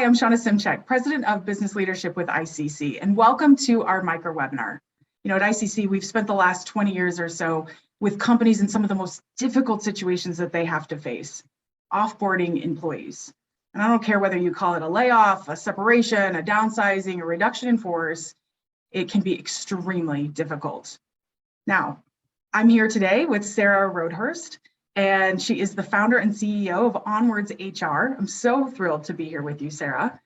Hi, I'm Shauna Simchek, President of Business Leadership with ICC, and welcome to our micro webinar. At ICC, we've spent the last 20 years or so with companies in some of the most difficult situations that they have to face, offboarding employees. And I don't care whether you call it a layoff, a separation, a downsizing, a reduction in force, it can be extremely difficult. Now, I'm here today with Sarah Roadhurst, and she is the founder and CEO of Onwards HR. I'm so thrilled to be here with you, Sarah.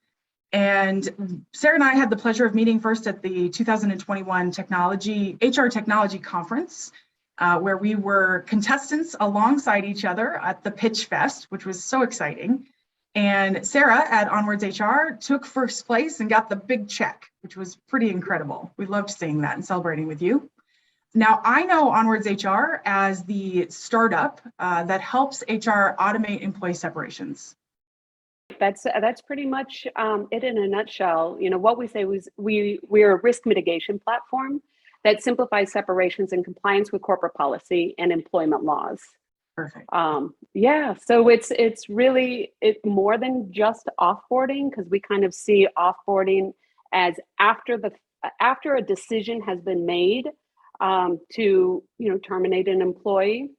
And Sarah and I had the pleasure of meeting first at the 2021 HR Technology Conference, where we were contestants alongside each other at the Pitch Fest, which was so exciting. And Sarah at Onwards HR took first place and got the big check, which was pretty incredible. We loved seeing that and celebrating with you. Now, I know Onwards HR as the startup that helps HR automate employee separations. That's pretty much it in a nutshell. What we say was we're a risk mitigation platform that simplifies separations in compliance with corporate policy and employment laws. Perfect. Yeah, so it's really more than just offboarding, because we kind of see offboarding as after a decision has been made to terminate an employee,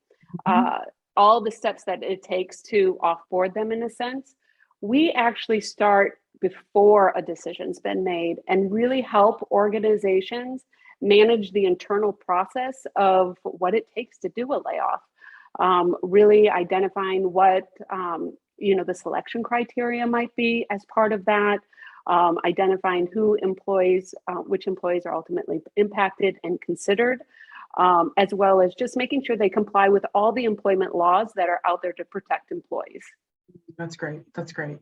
all the steps that it takes to offboard them in a sense. We actually start before a decision's been made and really help organizations manage the internal process of what it takes to do a layoff. Really identifying what the selection criteria might be as part of that, identifying which employees are ultimately impacted and considered, as well as just making sure they comply with all the employment laws that are out there to protect employees. That's great. That's great.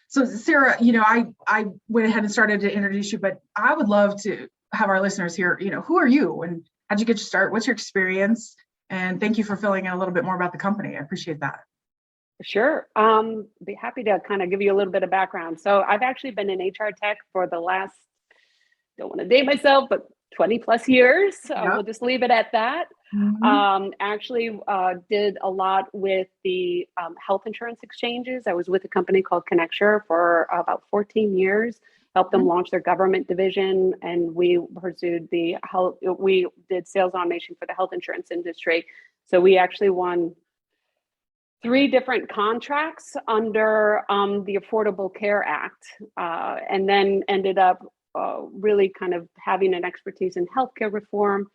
So Sarah, I went ahead and started to introduce you, but I would love to have our listeners hear, who are you and how'd you get your start? What's your experience? And thank you for filling in a little bit more about the company. I appreciate that. Sure. Be happy to kind of give you a little bit of background. So I've actually been in HR tech for the last, don't want to date myself, but 20 plus years. So we'll just leave it at that. Actually did a lot with the health insurance exchanges. I was with a company called Connecture for about 14 years, helped them launch their government division, and we pursued we did sales automation for the health insurance industry. So we actually won 3 different contracts under the Affordable Care Act, and then ended up really kind of having an expertise in healthcare reform.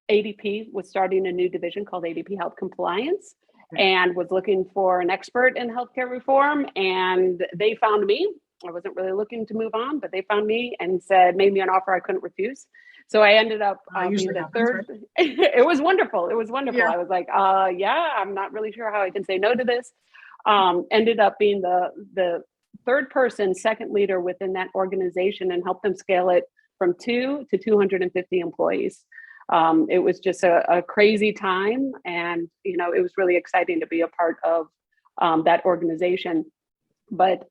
ADP was starting a new division called ADP Health Compliance and was looking for an expert in healthcare reform, and they found me. I wasn't really looking to move on, but they found me and made me an offer I couldn't refuse. So I ended up being the third. Right? It was wonderful. It was wonderful. Yeah. I was like, I'm not really sure how I can say no to this. Ended up being the third person, second leader within that organization, and helped them scale it from 2 to 250 employees. It was just a crazy time, and it was really exciting to be a part of that organization. But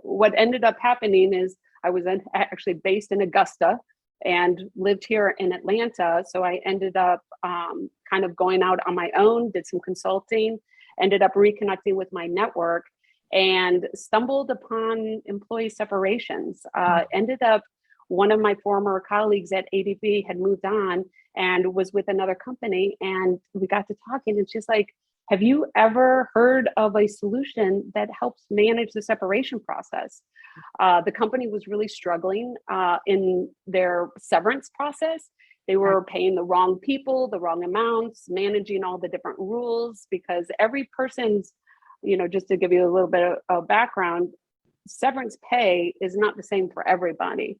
what ended up happening is I was actually based in Augusta and lived here in Atlanta. So I ended up kind of going out on my own, did some consulting, ended up reconnecting with my network, and stumbled upon employee separations. Ended up, one of my former colleagues at ADP had moved on and was with another company, and we got to talking. It's just like, have you ever heard of a solution that helps manage the separation process? The company was really struggling in their severance process. They were paying the wrong people, the wrong amounts, managing all the different rules, because every person's, just to give you a little bit of background, severance pay is not the same for everybody.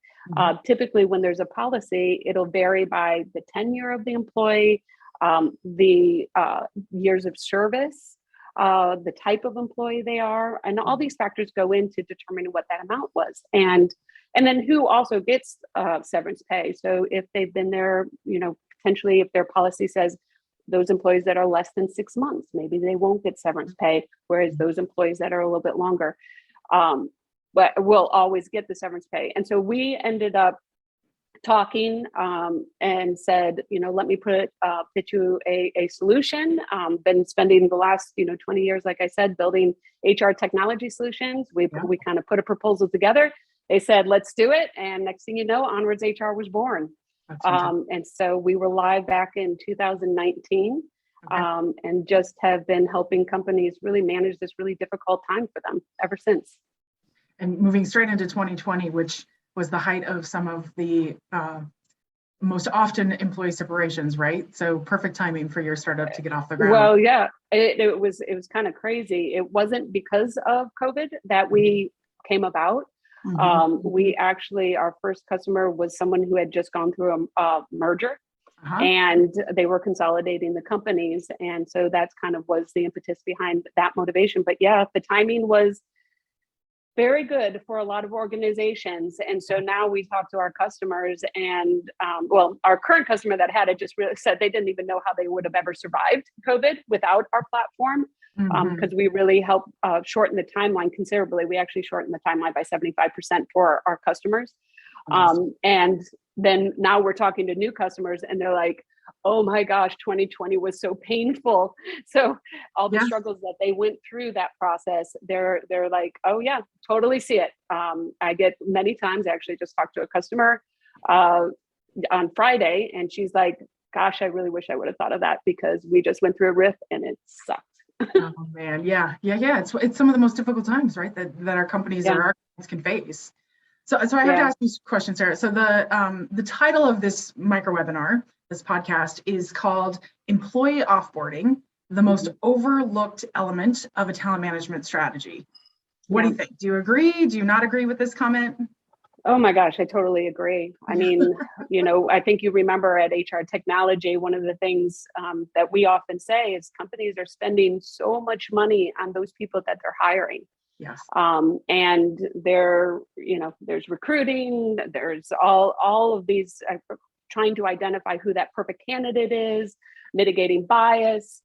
Typically, when there's a policy, it'll vary by the tenure of the employee, the years of service, the type of employee they are, and all these factors go into determining what that amount was, and then who also gets severance pay. So if they've been there, potentially if their policy says those employees that are less than 6 months, maybe they won't get severance pay, whereas those employees that are a little bit longer will always get the severance pay. And so we ended up talking and said, let me pitch you a solution. Been spending the last, 20 years, like I said, building HR technology solutions. We kind of put a proposal together. They said, let's do it. And next thing you know, Onwards HR was born. And so we were live back in 2019 and just have been helping companies really manage this really difficult time for them ever since. And moving straight into 2020, which was the height of some of the most often employee separations, right? So perfect timing for your startup to get off the ground. Well, yeah, it was kind of crazy. It wasn't because of COVID that we came about. We actually, our first customer was someone who had just gone through a merger and they were consolidating the companies. And so that's kind of was the impetus behind that motivation. But yeah, the timing was very good for a lot of organizations. And so now we talk to our customers and, our current customer that had it just really said they didn't even know how they would have ever survived COVID without our platform, because we really help shorten the timeline considerably. We actually shortened the timeline by 75% for our customers. And then now we're talking to new customers and they're like, oh my gosh, 2020 was so painful. So all the struggles that they went through that process, they're like, oh yeah, totally see it. I get many times, I actually just talked to a customer on Friday and she's like, gosh, I really wish I would have thought of that because we just went through a riff and it sucked. Oh man, yeah. It's some of the most difficult times, right? That our companies or our clients can face. So I have to ask you a question, Sarah. So the title of this micro webinar, this podcast, is called Employee Offboarding, the most overlooked element of a talent management strategy. What do you think? Do you agree? Do you not agree with this comment? Oh my gosh, I totally agree. I mean, I think you remember at HR Technology, one of the things that we often say is companies are spending so much money on those people that they're hiring. Yes. And there's recruiting, there's all of these trying to identify who that perfect candidate is, mitigating bias.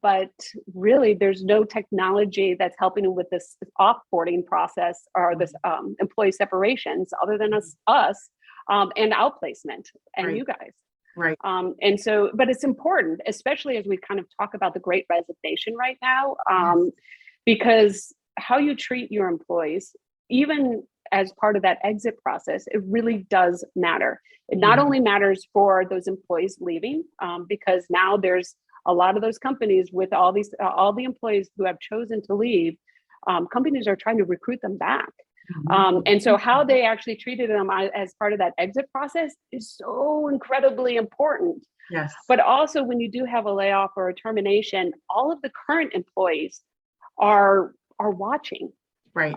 But really, there's no technology that's helping them with this offboarding process or this employee separations other than us and outplacement and you guys. Right. And so, but it's important, especially as we kind of talk about the Great Resignation right now, because how you treat your employees, even as part of that exit process, it really does matter. It not only matters for those employees leaving, because now there's a lot of those companies with all the employees who have chosen to leave, companies are trying to recruit them back. And so how they actually treated them as part of that exit process is so incredibly important. Yes. But also when you do have a layoff or a termination, all of the current employees are watching. Right.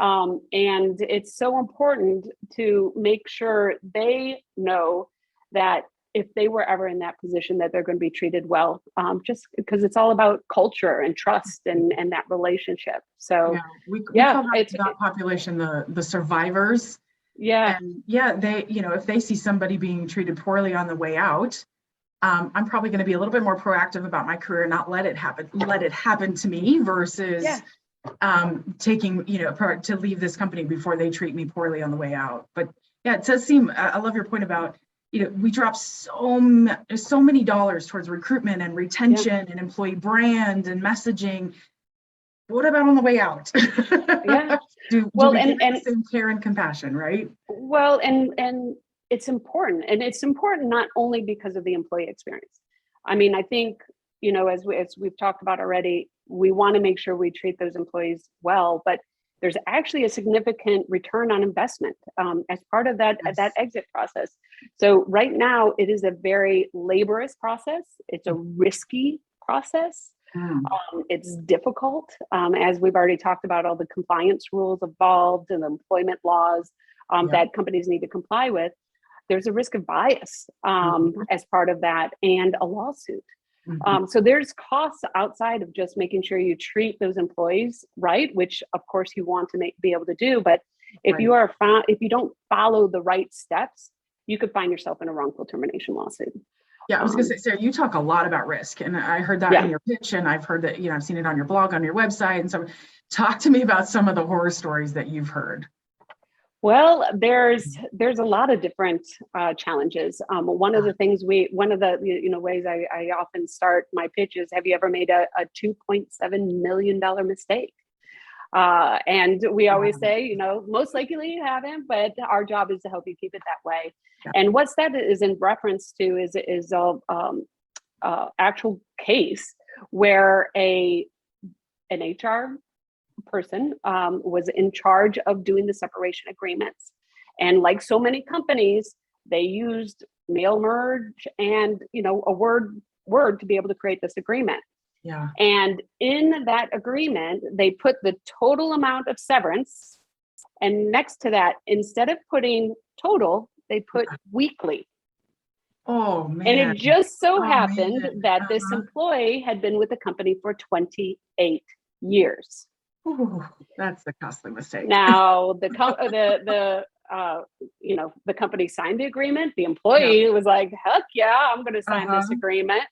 And it's so important to make sure they know that if they were ever in that position, that they're going to be treated well, just because it's all about culture and trust and that relationship. So we call that population the survivors. Yeah. And they, if they see somebody being treated poorly on the way out, I'm probably going to be a little bit more proactive about my career, not let it happen to me versus taking, to leave this company before they treat me poorly on the way out. But it does seem, I love your point about, we drop so many dollars towards recruitment and retention and employee brand and messaging. What about on the way out? Do we give the same care and compassion, right? Well, and it's important. And it's important not only because of the employee experience. I mean, I think, as we've talked about already, we want to make sure we treat those employees well, but there's actually a significant return on investment as part of that exit process. So right now, it is a very laborious process. It's a risky process. It's difficult, as we've already talked about, all the compliance rules involved and the employment laws that companies need to comply with. There's a risk of bias as part of that and a lawsuit. So there's costs outside of just making sure you treat those employees right, which of course you want to be able to do. But if if you don't follow the right steps, you could find yourself in a wrongful termination lawsuit. Yeah, I was going to say, Sarah, you talk a lot about risk, and I heard that in your pitch, and I've heard that, I've seen it on your blog, on your website, and so talk to me about some of the horror stories that you've heard. Well, there's a lot of different challenges. One of the things one of the ways I often start my pitch is, have you ever made a $2.7 million mistake? And we always say, most likely you haven't, but our job is to help you keep it that way. Yeah. And what's that is in reference to is a actual case where an HR person was in charge of doing the separation agreements. And like so many companies, they used mail merge and a word to be able to create this agreement. Yeah. And in that agreement, they put the total amount of severance. And next to that, instead of putting total, they put weekly. Oh, man. And it just so happened man. that this employee had been with the company for 28 years. Ooh, that's a costly mistake. Now, the company signed the agreement. The employee was like, heck yeah, I'm going to sign this agreement.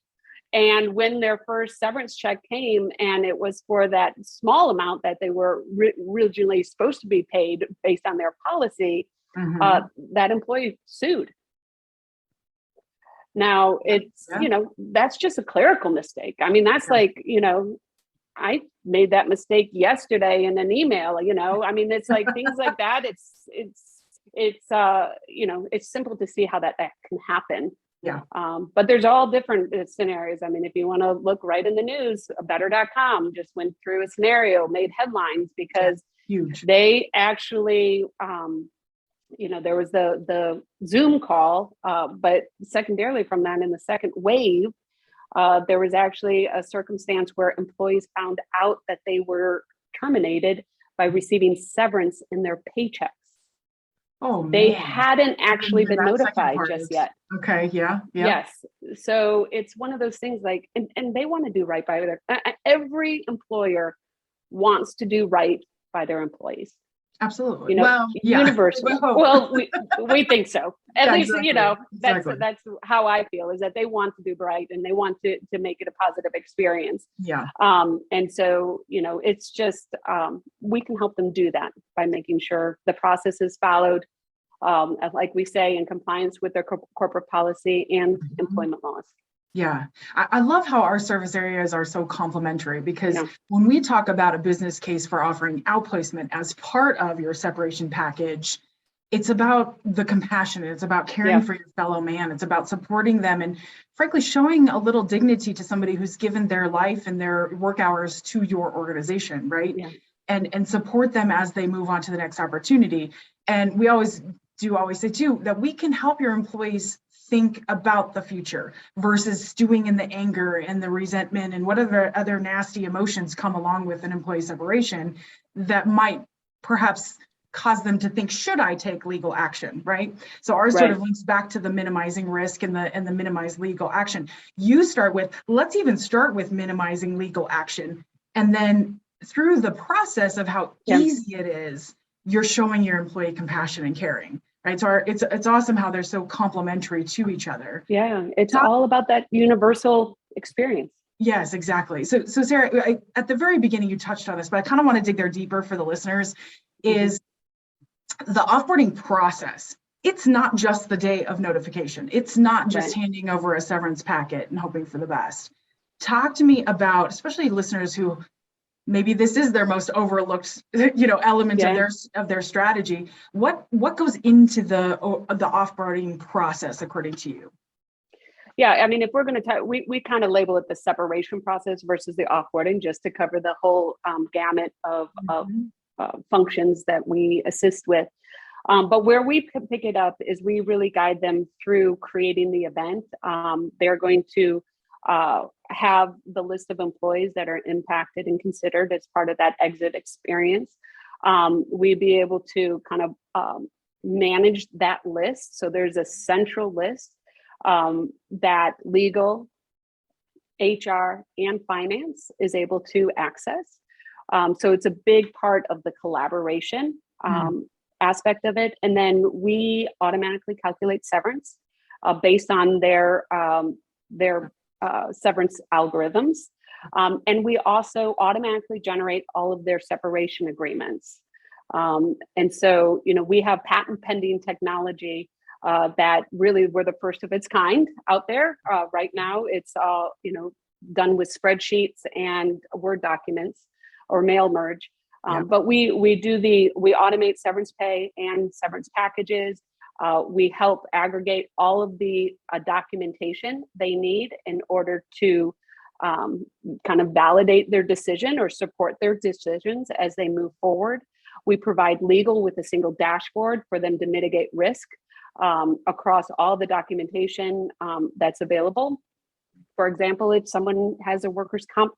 And when their first severance check came, and it was for that small amount that they were originally supposed to be paid based on their policy, that employee sued. Now it's, that's just a clerical mistake. I mean, that's like, I made that mistake yesterday in an email, I mean, it's like things like that. It's simple to see how that can happen. Yeah. But there's all different scenarios. I mean, if you want to look right in the news, better.com just went through a scenario, made headlines because huge. They actually, there was the Zoom call, but secondarily from that, in the second wave, there was actually a circumstance where employees found out that they were terminated by receiving severance in their paychecks. Oh, man. They hadn't actually been notified just yet. Okay. Yeah. Yes. So it's one of those things like, and they want to do right by their, every employer wants to do right by their employees. Absolutely. Universally. Well, we think so. At least, exactly. That's how I feel, is that they want to do right and they want to make it a positive experience. Yeah. And so, it's just, we can help them do that by making sure the process is followed, like we say, in compliance with their corporate policy and employment laws. Yeah, I love how our service areas are so complementary, because when we talk about a business case for offering outplacement as part of your separation package, it's about the compassion. It's about caring for your fellow man. It's about supporting them and, frankly, showing a little dignity to somebody who's given their life and their work hours to your organization, right? Yeah. And support them as they move on to the next opportunity. And we always say too that we can help your employees think about the future versus stewing in the anger and the resentment and whatever other nasty emotions come along with an employee separation that might perhaps cause them to think, should I take legal action, right? So ours sort of links back to the minimizing risk and the minimize legal action. Let's even start with minimizing legal action. And then through the process of how easy it is, you're showing your employee compassion and caring. Right. So it's awesome how they're so complementary to each other. Yeah, it's all about that universal experience. Yes, exactly. So Sarah, at the very beginning, you touched on this, but I kind of want to dig there deeper for the listeners, is the offboarding process. It's not just the day of notification. It's not just handing over a severance packet and hoping for the best. Talk to me about, especially listeners who maybe this is their most overlooked, element of their strategy. What goes into the offboarding process, according to you? Yeah, I mean, if we're going to talk, we kind of label it the separation process versus the offboarding, just to cover the whole gamut of functions that we assist with. But where we pick it up is we really guide them through creating the event. They're going to have the list of employees that are impacted and considered as part of that exit experience. We'd be able to kind of manage that list. So there's a central list that legal, HR, and finance is able to access. So it's a big part of the collaboration aspect of it. And then we automatically calculate severance based on their severance algorithms. And we also automatically generate all of their separation agreements. And so, we have patent pending technology that really we're the first of its kind out there. Right now, it's all, done with spreadsheets and Word documents or mail merge. But we automate severance pay and severance packages. We help aggregate all of the documentation they need in order to kind of validate their decision or support their decisions as they move forward. We provide legal with a single dashboard for them to mitigate risk across all the documentation that's available. For example, if someone has a workers' comp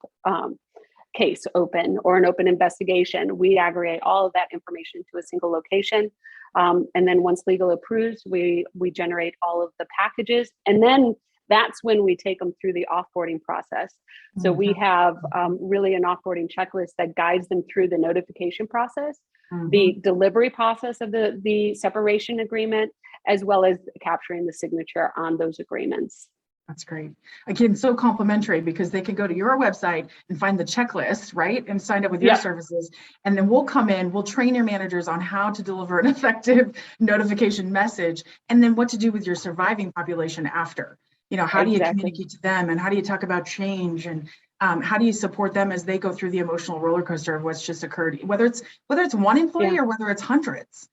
case open or an open investigation, we aggregate all of that information to a single location. And then once legal approves, we generate all of the packages. And then that's when we take them through the offboarding process. So we have really an offboarding checklist that guides them through the notification process, the delivery process of the separation agreement, as well as capturing the signature on those agreements. That's great. Again, so complimentary because they can go to your website and find the checklist, right? And sign up with your services. And then we'll come in, we'll train your managers on how to deliver an effective notification message, and then what to do with your surviving population after. How do you communicate to them, and how do you talk about change, and how do you support them as they go through the emotional roller coaster of what's just occurred, whether it's one employee or whether it's hundreds.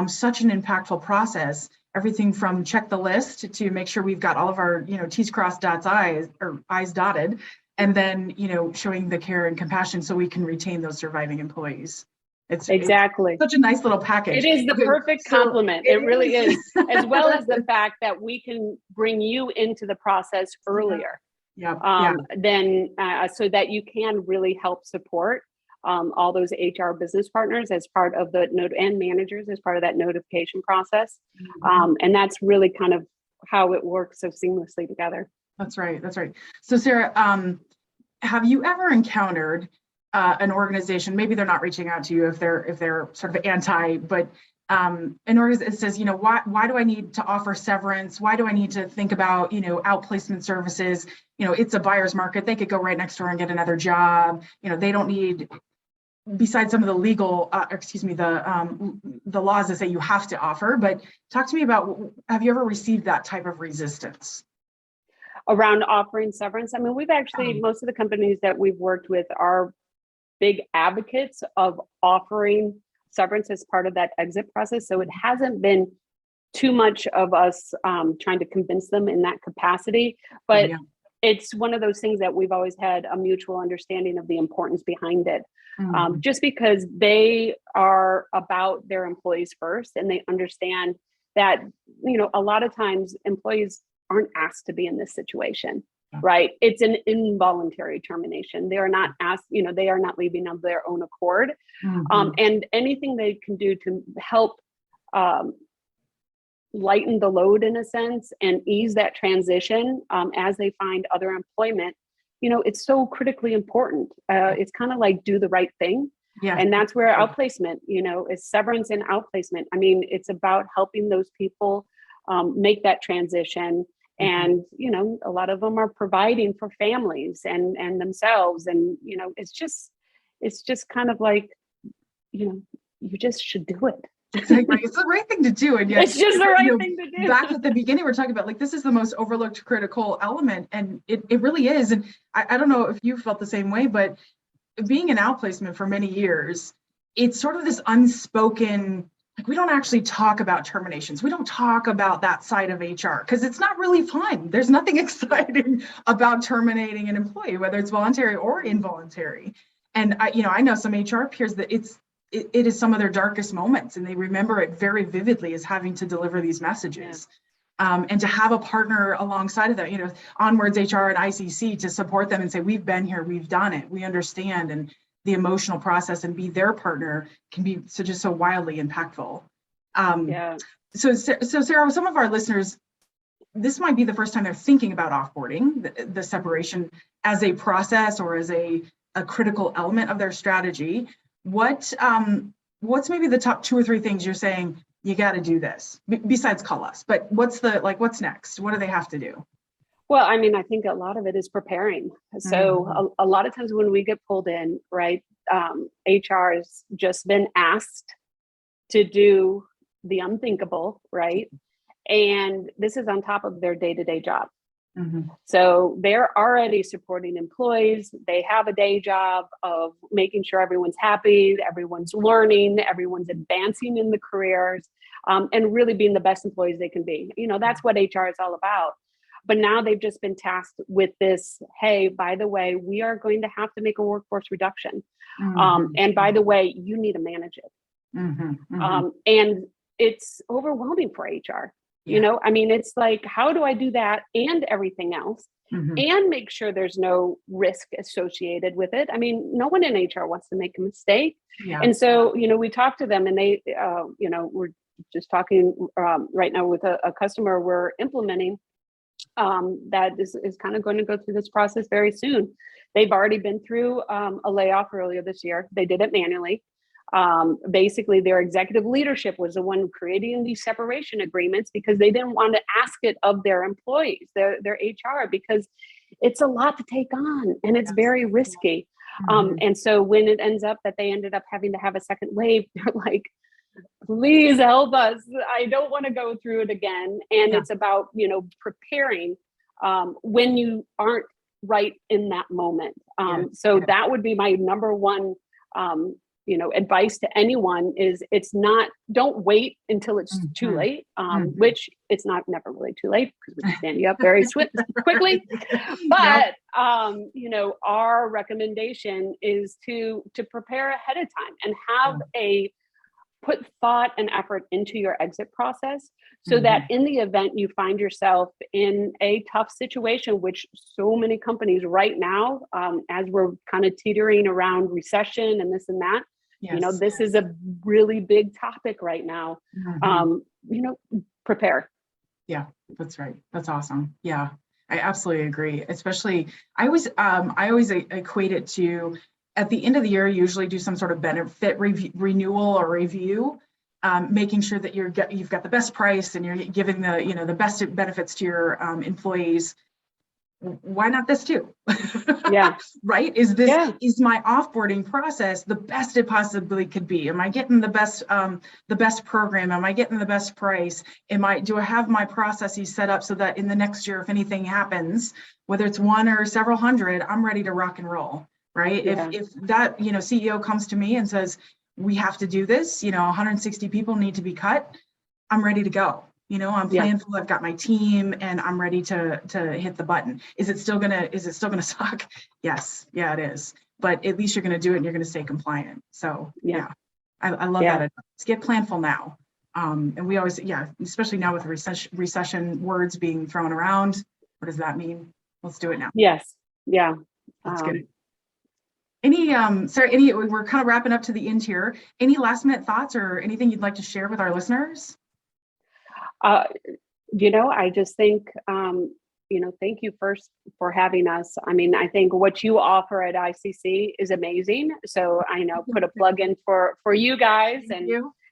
Such an impactful process. Everything from check the list to make sure we've got all of our, T's crossed, I's dotted, and then, showing the care and compassion so we can retain those surviving employees. It's such a nice little package. It is the perfect complement. It really is, as well as the fact that we can bring you into the process earlier. Then so that you can really help support all those HR business partners as part of the and managers as part of that notification process. And that's really kind of how it works so seamlessly together. That's right. So Sarah, have you ever encountered an organization, maybe they're not reaching out to you if they're sort of anti, but an organization that says, why do I need to offer severance? Why do I need to think about, outplacement services? It's a buyer's market. They could go right next door and get another job. They don't need, besides some of the legal, the laws that say you have to offer, but talk to me about, have you ever received that type of resistance? Around offering severance? I mean, we've actually, most of the companies that we've worked with are big advocates of offering severance as part of that exit process. So it hasn't been too much of us trying to convince them in that capacity, but it's one of those things that we've always had a mutual understanding of the importance behind it. Just because they are about their employees first, and they understand that, a lot of times employees aren't asked to be in this situation, right? It's an involuntary termination. They are not asked, they are not leaving of their own accord. And anything they can do to help lighten the load in a sense and ease that transition as they find other employment, it's so critically important. It's kind of like do the right thing. And that's where outplacement, is severance and outplacement. I mean, it's about helping those people make that transition. And, a lot of them are providing for families and themselves. And, it's just kind of like, you just should do it. It's the right thing to do. And yet, it's just the right thing to do. Back at the beginning, we're talking about this is the most overlooked critical element. And it really is. And I don't know if you felt the same way, but being an outplacement for many years, it's sort of this unspoken, we don't actually talk about terminations. We don't talk about that side of HR because it's not really fun. There's nothing exciting about terminating an employee, whether it's voluntary or involuntary. And I know some HR peers that it is some of their darkest moments, and they remember it very vividly as having to deliver these messages. And to have a partner alongside of that, Onwards HR and ICC to support them and say, we've been here, we've done it, we understand, and the emotional process, and be their partner can be so wildly impactful. So Sarah, some of our listeners, this might be the first time they're thinking about offboarding, the separation as a process or as a critical element of their strategy. What's maybe the top 2 or 3 things you're saying, you got to do this besides call us, but what's next? What do they have to do? Well, I mean, I think a lot of it is preparing. So a lot of times when we get pulled in, right, HR has just been asked to do the unthinkable, right? And this is on top of their day-to-day job. Mhm. So they're already supporting employees. They have a day job of making sure everyone's happy, everyone's learning, everyone's advancing in the careers, and really being the best employees they can be. That's what HR is all about. But now they've just been tasked with this, hey, by the way, we are going to have to make a workforce reduction. Mhm. And by the way, you need to manage it. Mhm. Mhm. And it's overwhelming for HR. Yeah. It's like, how do I do that and everything else Mhm. and make sure there's no risk associated with it? No one in HR wants to make a mistake. Yeah. And so, we talk to them and they, we're just talking right now with a customer we're implementing that is kind of going to go through this process very soon. They've already been through a layoff earlier this year. They did it manually. Basically, their executive leadership was the one creating these separation agreements because they didn't want to ask it of their employees, their HR, because it's a lot to take on and it's Yes. very risky. Mhm. And so when it ends up that they ended up having to have a second wave, they're like, please help us. I don't want to go through it again. And Yeah. it's about, preparing when you aren't right in that moment. So that would be my number one, advice to anyone is don't wait until it's too Mhm. late, Mhm. which it's never really too late because we can stand you up very quickly. Yep. But, our recommendation is to prepare ahead of time and have put thought and effort into your exit process so that in the event you find yourself in a tough situation, which so many companies right now, as we're kind of teetering around recession and this and that, Yes. this is a really big topic right now. Mhm. Prepare. Yeah, that's right. That's awesome. Yeah, I absolutely agree. Especially, I always equate it to at the end of the year, you usually do some sort of benefit renewal or review, making sure that you've got the best price and you're giving the best benefits to your employees. Why not this too? Yeah. Right? Is my offboarding process the best it possibly could be? Am I getting the best program? Am I getting the best price? Do I have my processes set up so that in the next year, if anything happens, whether it's one or several hundred, I'm ready to rock and roll, right? Yeah. If that, CEO comes to me and says, we have to do this, 160 people need to be cut, I'm ready to go. I'm planful, I've got my team and I'm ready to hit the button. Is it still gonna suck? Yes. Yeah, it is. But at least you're gonna do it and you're gonna stay compliant. So I love that advice. Get planful now. And we always, especially now with recession words being thrown around. What does that mean? Let's do it now. Yes. Yeah. Let's get it. We're kind of wrapping up to the end here. Any last minute thoughts or anything you'd like to share with our listeners? I just think, thank you first for having us. I think what you offer at ICC is amazing. So I put a plug in for you guys.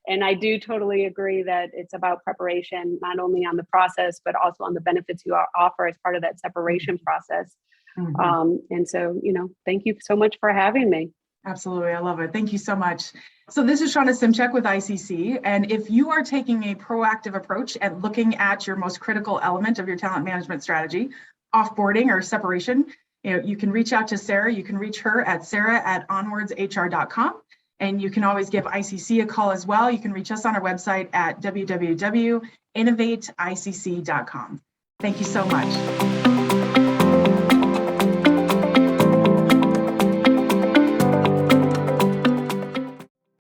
And I do totally agree that it's about preparation, not only on the process, but also on the benefits you offer as part of that separation process. And so, thank you so much for having me. Absolutely. I love it. Thank you so much. So this is Shauna Simchek with ICC. And if you are taking a proactive approach at looking at your most critical element of your talent management strategy, offboarding or separation, you can reach out to Sarah. You can reach her at sarah@onwardshr.com. And you can always give ICC a call as well. You can reach us on our website at www.innovateicc.com. Thank you so much.